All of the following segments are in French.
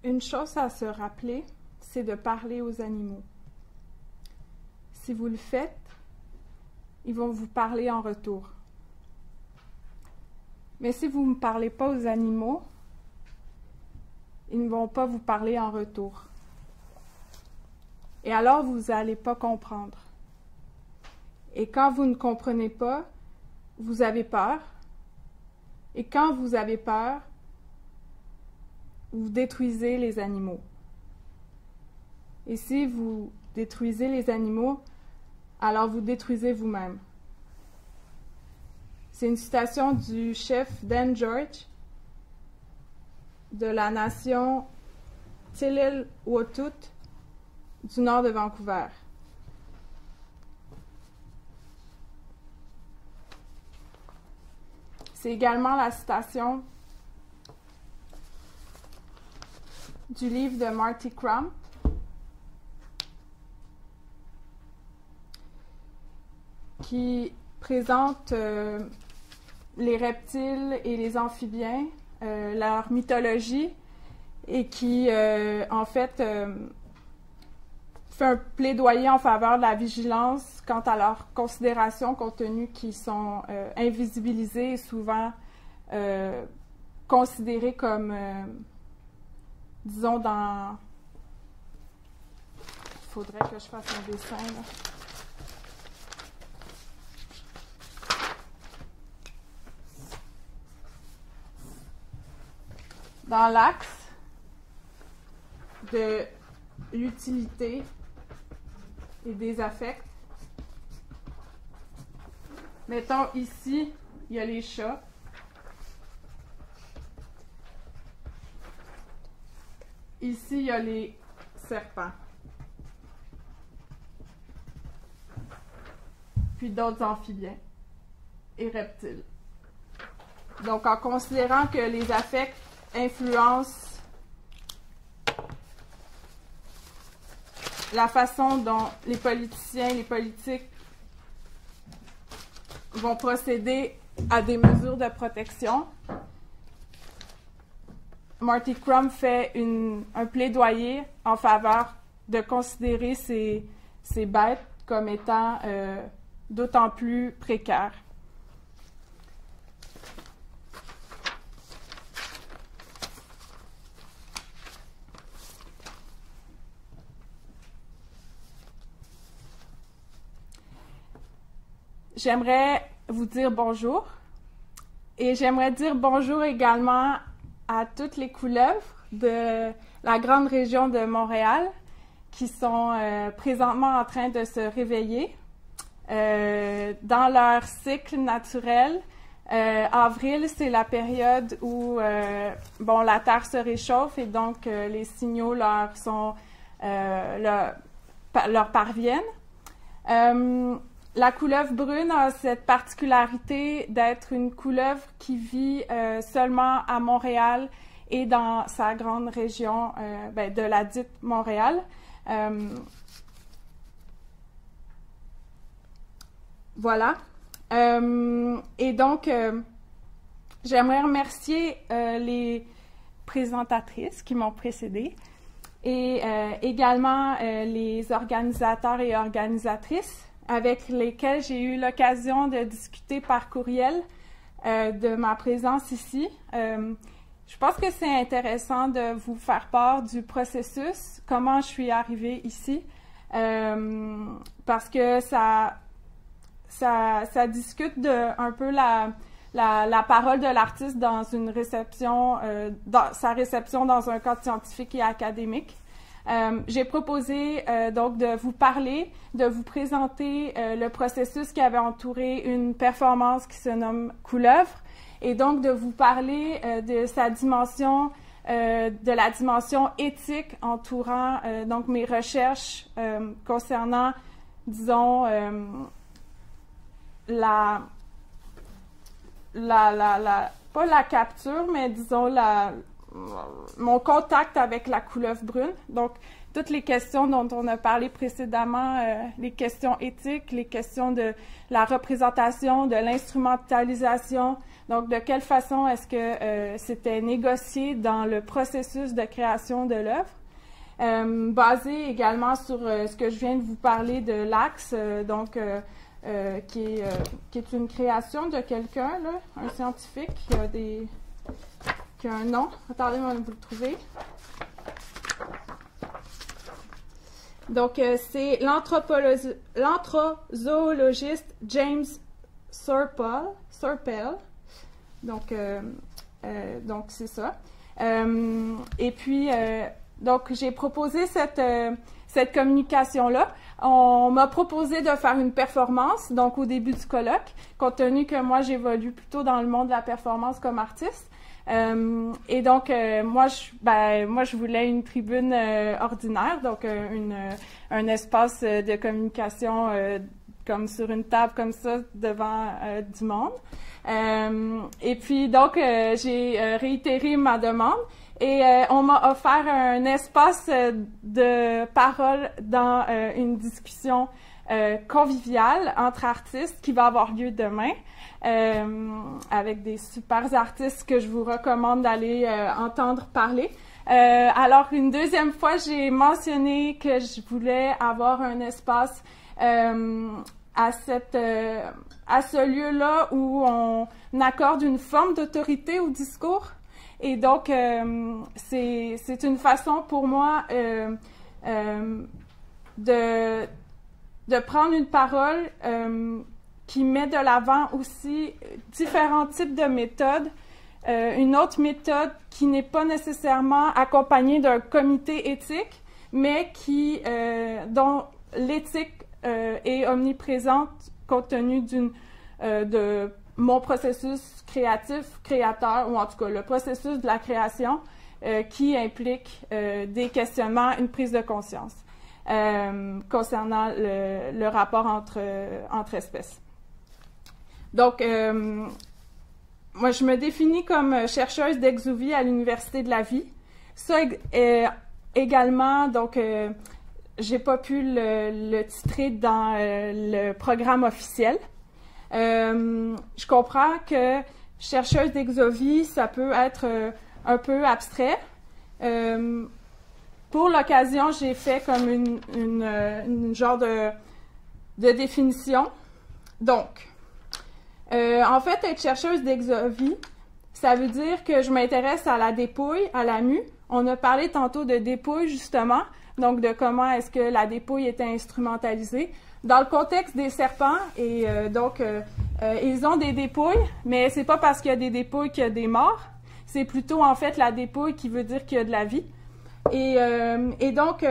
Une chose à se rappeler, c'est de parler aux animaux. Si vous le faites, ils vont vous parler en retour. Mais si vous ne parlez pas aux animaux, ils ne vont pas vous parler en retour. Et alors, vous n'allez pas comprendre. Et quand vous ne comprenez pas, vous avez peur. Et quand vous avez peur, vous détruisez les animaux. Et si vous détruisez les animaux, alors vous détruisez vous-même. C'est une citation du chef Dan George de la nation Tsleil-Waututh du nord de Vancouver. C'est également la citation du livre de Marty Crump, qui présente les reptiles et les amphibiens, leur mythologie, et qui, en fait, fait un plaidoyer en faveur de la vigilance quant à leurs considérations compte tenu qu'ils sont invisibilisés et souvent considérés comme, disons, dans... Il faudrait que je fasse un dessin, là. Dans l'axe de l'utilité et des affects. Mettons ici, il y a les chats. Ici, il y a les serpents. Puis d'autres amphibiens et reptiles. Donc, en considérant que les affects influencent la façon dont les politiciens et les politiques vont procéder à des mesures de protection, Marty Crump fait un plaidoyer en faveur de considérer ces bêtes comme étant d'autant plus précaires. J'aimerais vous dire bonjour et j'aimerais dire bonjour également à toutes les couleuvres de la grande région de Montréal qui sont présentement en train de se réveiller dans leur cycle naturel. Avril, c'est la période où la Terre se réchauffe et donc les signaux leur parviennent. La couleuvre brune a cette particularité d'être une couleuvre qui vit seulement à Montréal et dans sa grande région de la dite Montréal. Voilà. Et donc, j'aimerais remercier les présentatrices qui m'ont précédée et également les organisateurs et organisatrices avec lesquels j'ai eu l'occasion de discuter par courriel de ma présence ici. Je pense que c'est intéressant de vous faire part du processus, comment je suis arrivée ici, parce que ça discute de un peu la parole de l'artiste dans une réception, dans sa réception dans un cadre scientifique et académique. J'ai proposé donc de vous parler, de vous présenter le processus qui avait entouré une performance qui se nomme Couleuvre et donc de vous parler de sa dimension, de la dimension éthique entourant donc mes recherches concernant, disons, pas la capture, mais disons mon contact avec la couleuvre brune. Donc, toutes les questions dont on a parlé précédemment, les questions éthiques, les questions de la représentation, de l'instrumentalisation. Donc, de quelle façon est-ce que c'était négocié dans le processus de création de l'œuvre? Basé également sur ce que je viens de vous parler de l'Axe, qui est une création de quelqu'un, un scientifique qui a un nom. Attendez, on va vous le trouver. Donc, c'est l'anthrozoologiste James Serpell. Donc, c'est ça. Et puis, donc, j'ai proposé cette communication-là. On m'a proposé de faire une performance, donc au début du colloque, compte tenu que moi, j'évolue plutôt dans le monde de la performance comme artiste. Et donc, moi, je voulais une tribune ordinaire, donc un espace de communication comme sur une table comme ça devant du monde. Et puis, donc, j'ai réitéré ma demande. Et on m'a offert un espace de parole dans une discussion conviviale entre artistes qui va avoir lieu demain avec des super artistes que je vous recommande d'aller entendre parler. Alors, une deuxième fois, j'ai mentionné que je voulais avoir un espace à ce lieu-là où on accorde une forme d'autorité au discours. Et donc, c'est une façon pour moi de prendre une parole qui met de l'avant aussi différents types de méthodes. Une autre méthode qui n'est pas nécessairement accompagnée d'un comité éthique, mais dont l'éthique est omniprésente compte tenu de mon processus créateur, ou en tout cas le processus de la création qui implique des questionnements, une prise de conscience concernant le rapport entre espèces. Donc, moi, je me définis comme chercheuse d'exovie à l'Université de la vie. Ça également, donc, j'ai pas pu le titrer dans le programme officiel. Je comprends que chercheuse d'exovie, ça peut être un peu abstrait. Pour l'occasion, j'ai fait comme une genre de définition. Donc, en fait, être chercheuse d'exovie, ça veut dire que je m'intéresse à la dépouille, à la mue. On a parlé tantôt de dépouille, justement, donc de comment est-ce que la dépouille était instrumentalisée. Dans le contexte des serpents, et ils ont des dépouilles, mais c'est pas parce qu'il y a des dépouilles qu'il y a des morts. C'est plutôt, en fait, la dépouille qui veut dire qu'il y a de la vie. Et donc,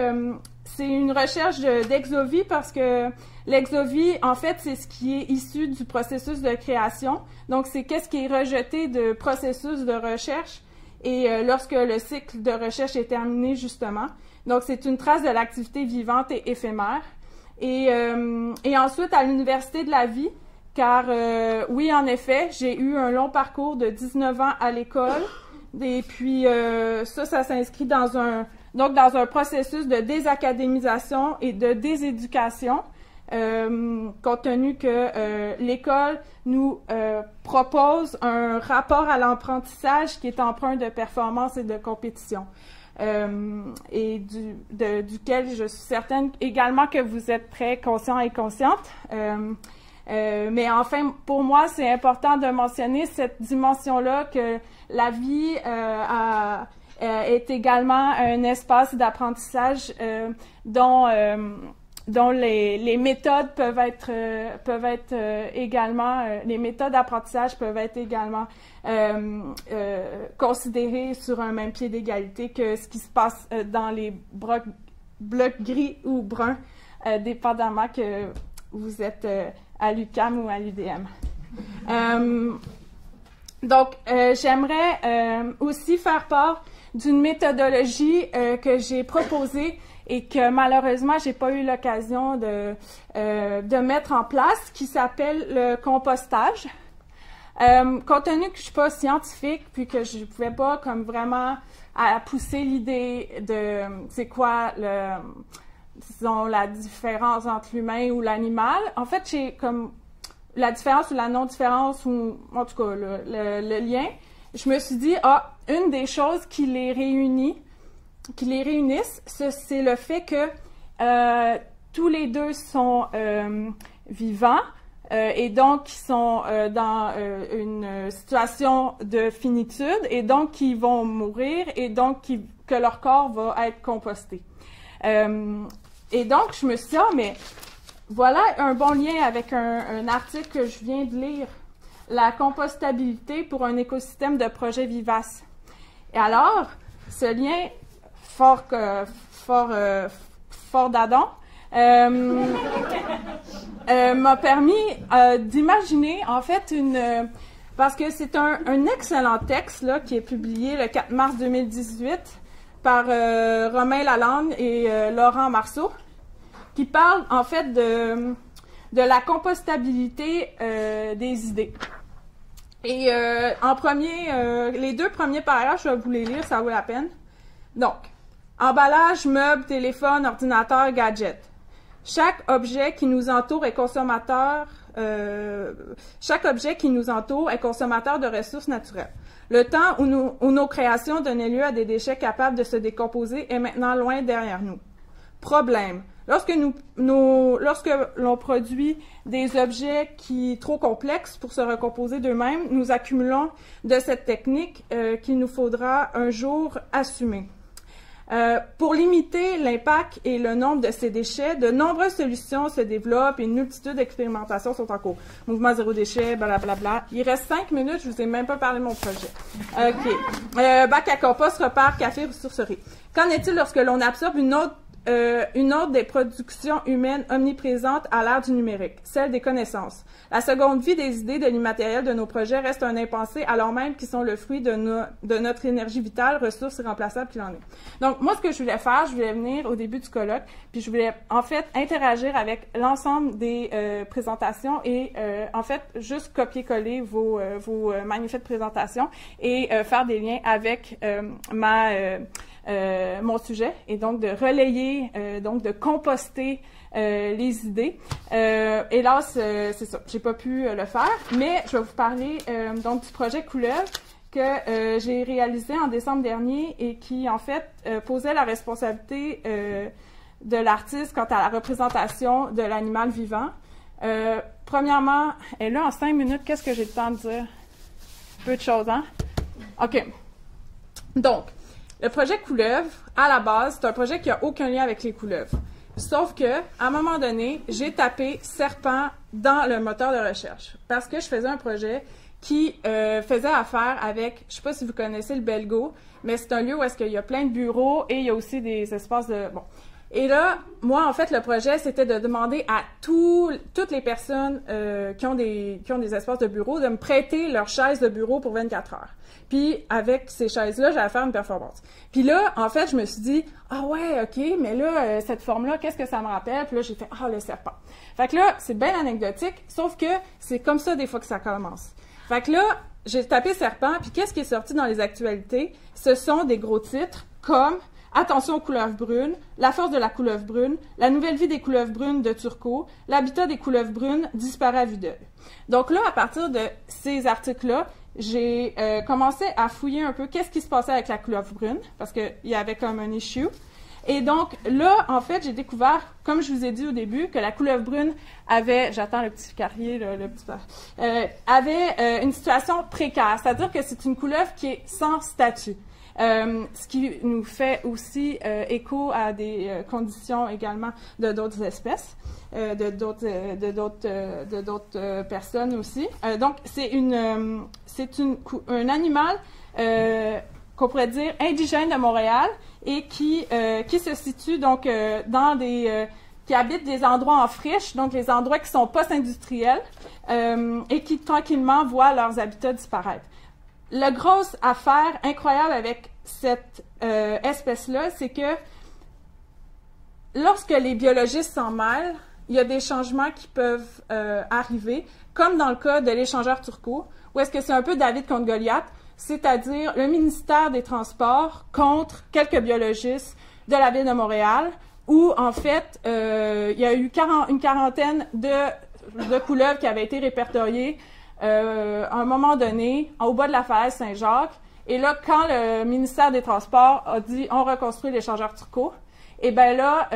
c'est une recherche d'exovie parce que l'exovie, en fait, c'est ce qui est issu du processus de création. Donc, c'est qu'est-ce qui est rejeté de processus de recherche et lorsque le cycle de recherche est terminé, justement. Donc, c'est une trace de l'activité vivante et éphémère. Et ensuite, à l'Université de la vie, car oui, en effet, j'ai eu un long parcours de 19 ans à l'école. Et puis, ça s'inscrit dans un processus de désacadémisation et de déséducation, compte tenu que l'école nous propose un rapport à l'apprentissage qui est empreint de performance et de compétition. Et duquel je suis certaine également que vous êtes très conscients et conscientes. Mais enfin, pour moi, c'est important de mentionner cette dimension-là que la vie est également un espace d'apprentissage dont les méthodes peuvent être également, les méthodes d'apprentissage peuvent être également considérées sur un même pied d'égalité que ce qui se passe dans les blocs gris ou bruns, dépendamment que vous êtes à l'UQAM ou à l'UDM. Donc, j'aimerais aussi faire part d'une méthodologie que j'ai proposée et que malheureusement, j'ai pas eu l'occasion de mettre en place, qui s'appelle le compostage. Compte tenu que je suis pas scientifique, puis que je pouvais pas comme vraiment pousser l'idée de c'est quoi disons, la différence entre l'humain ou l'animal, en fait, j'ai comme la différence ou la non-différence, ou en tout cas le lien, je me suis dit, une des choses qui les réunissent, c'est le fait que tous les deux sont vivants, et donc qui sont dans une situation de finitude, et donc qui vont mourir, et donc que leur corps va être composté. Et donc, je me suis dit, mais voilà un bon lien avec un article que je viens de lire, la compostabilité pour un écosystème de projets vivaces. Et alors, ce lien fort d'Adam, m'a permis d'imaginer, en fait, parce que c'est un excellent texte là, qui est publié le 4 mars 2018 par Romain Lalande et Laurent Marceau, qui parle, en fait, de la compostabilité des idées. Et les deux premiers paragraphes, je vais vous les lire, ça vaut la peine. Donc, emballage, meubles, téléphone, ordinateur, gadget. Chaque objet qui nous entoure est consommateur de ressources naturelles. Le temps où nos créations donnaient lieu à des déchets capables de se décomposer est maintenant loin derrière nous. Problème. Lorsque l'on produit des objets trop complexes pour se recomposer d'eux-mêmes, nous accumulons de cette technique qu'il nous faudra un jour assumer. Pour limiter l'impact et le nombre de ces déchets, de nombreuses solutions se développent et une multitude d'expérimentations sont en cours. Mouvement zéro déchet, blablabla. Il reste 5 minutes, je vous ai même pas parlé de mon projet. OK. Bac à compost, repère, café, ressourcerie. Qu'en est-il lorsque l'on absorbe une autre des productions humaines omniprésentes à l'ère du numérique, celle des connaissances? La seconde vie des idées de l'immatériel de nos projets reste un impensé alors même qu'ils sont le fruit de notre énergie vitale, ressource irremplaçable qu'il en est. Donc, moi, ce que je voulais faire, je voulais venir au début du colloque, puis je voulais, en fait, interagir avec l'ensemble des présentations et, en fait, juste copier-coller vos magnifiques présentations et faire des liens avec mon sujet, et donc de relayer, donc de composter les idées. Hélas, c'est ça, j'ai pas pu le faire, mais je vais vous parler donc du projet Couleuvre que j'ai réalisé en décembre dernier et qui, en fait, posait la responsabilité de l'artiste quant à la représentation de l'animal vivant. Premièrement, et là, en 5 minutes, qu'est-ce que j'ai le temps de dire? Peu de choses, hein? OK. Donc, le projet Couleuvre, à la base, c'est un projet qui n'a aucun lien avec les couleuvres. Sauf que, à un moment donné, j'ai tapé serpent dans le moteur de recherche parce que je faisais un projet qui faisait affaire avec, je ne sais pas si vous connaissez le Belgo, mais c'est un lieu où est-ce qu'il y a plein de bureaux et il y a aussi des espaces de... Bon. Et là, moi, en fait, le projet, c'était de demander à toutes les personnes qui ont des espaces de bureau de me prêter leurs chaises de bureau pour 24 heures. Puis, avec ces chaises-là, j'allais faire une performance. Puis là, en fait, je me suis dit, ah ouais, OK, mais là, cette forme-là, qu'est-ce que ça me rappelle? Puis là, j'ai fait, le serpent. Fait que là, c'est bien anecdotique, sauf que c'est comme ça des fois que ça commence. Fait que là, j'ai tapé serpent, puis qu'est-ce qui est sorti dans les actualités? Ce sont des gros titres comme Attention aux couleuvres brunes, La force de la couleuvre brune, La nouvelle vie des couleuvres brunes de Turcot, L'habitat des couleuvres brunes disparaît à vue d'œil. Donc là, à partir de ces articles-là, j'ai commencé à fouiller un peu qu'est-ce qui se passait avec la couleuvre brune, parce qu'il y avait comme un issue. Et donc là, en fait, j'ai découvert, comme je vous ai dit au début, que la couleuvre brune avait, j'attends le petit carrier, là, avait une situation précaire, c'est-à-dire que c'est une couleuvre qui est sans statut. Ce qui nous fait aussi écho à des conditions également de d'autres espèces, de d'autres personnes aussi. Donc, c'est un animal qu'on pourrait dire indigène de Montréal et qui se situe donc qui habitent des endroits en friche, donc les endroits qui sont post-industriels et qui tranquillement voient leurs habitats disparaître. La grosse affaire incroyable avec cette espèce-là, c'est que lorsque les biologistes s'en mêlent, il y a des changements qui peuvent arriver, comme dans le cas de l'échangeur Turcot, où est-ce que c'est un peu David contre Goliath, c'est-à-dire le ministère des Transports contre quelques biologistes de la Ville de Montréal, où, en fait, il y a eu une quarantaine de couleuvres qui avaient été répertoriées à un moment donné, au bas de la falaise Saint-Jacques. Et là, quand le ministère des Transports a dit « on reconstruit l'échangeur Turcot », et bien là,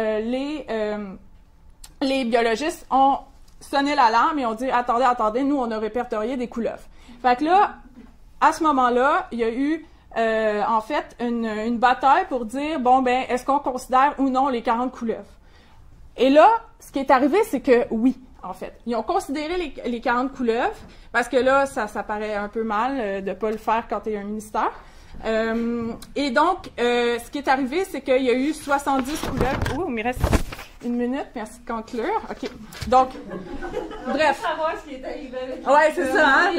les biologistes ont sonné l'alarme et ont dit « attendez, nous, on a répertorié des couleuvres ». Fait que là, à ce moment-là, il y a eu, en fait, une bataille pour dire « bon, ben, est-ce qu'on considère ou non les 40 couleuvres ». Et là, ce qui est arrivé, c'est que oui, en fait. Ils ont considéré les 40 couleuvres, parce que là, ça paraît un peu mal de ne pas le faire quand tu es un ministère. Et donc, ce qui est arrivé, c'est qu'il y a eu 70 couleuvres. Ouh, il me reste une minute, merci de conclure. OK. Donc, bref. Savoir ce qui est arrivé avec ouais, c'est ça, hein?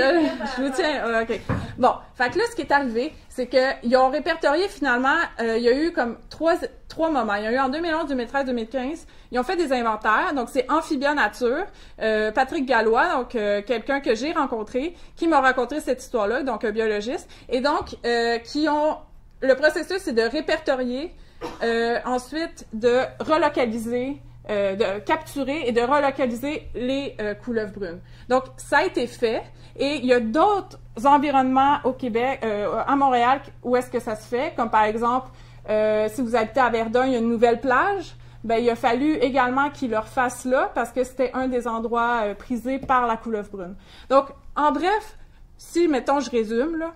Je vous tiens. OK. Bon. Fait que là, ce qui est arrivé, c'est qu'ils ont répertorié finalement, il y a eu comme trois moments. Il y a eu en 2011, 2013, 2015. Ils ont fait des inventaires. Donc, c'est Amphibia Nature. Patrick Gallois, donc quelqu'un que j'ai rencontré, qui m'a raconté cette histoire-là, donc un biologiste. Et donc, le processus, c'est de répertorier, ensuite de relocaliser, de capturer et de relocaliser les couleuvres brunes. Donc, ça a été fait. Et il y a d'autres environnements au Québec, à Montréal, où est-ce que ça se fait, comme par exemple, si vous habitez à Verdun, il y a une nouvelle plage. Ben, il a fallu également qu'ils le refassent là, parce que c'était un des endroits prisés par la couleuvre brune. Donc, en bref, si, mettons, je résume, là,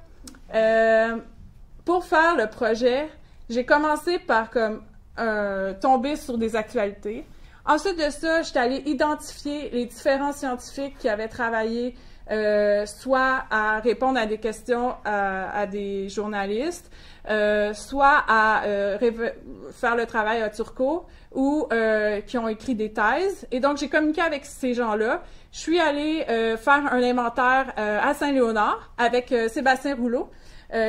pour faire le projet, j'ai commencé par comme tomber sur des actualités. Ensuite de ça, j'étais allée identifier les différents scientifiques qui avaient travaillé soit à répondre à des questions à des journalistes, soit à faire le travail à Turcot, ou qui ont écrit des thèses. Et donc, j'ai communiqué avec ces gens-là. Je suis allée faire un inventaire à Saint-Léonard avec Sébastien Rouleau,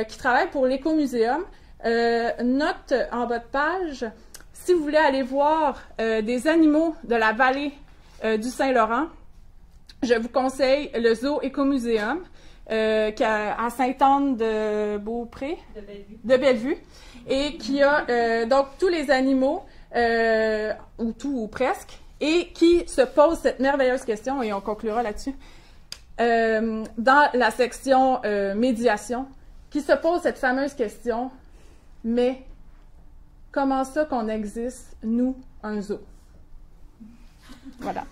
qui travaille pour l'Écomuséum. Note en bas de page, si vous voulez aller voir des animaux de la vallée du Saint-Laurent, je vous conseille le Zoo Écomuséum, qui est à Sainte-Anne-de-Beaupré, de Bellevue, et qui a donc tous les animaux, ou tout ou presque, et qui se pose cette merveilleuse question, et on conclura là-dessus, dans la section médiation, qui se pose cette fameuse question, mais comment ça qu'on existe, nous, un zoo? Voilà.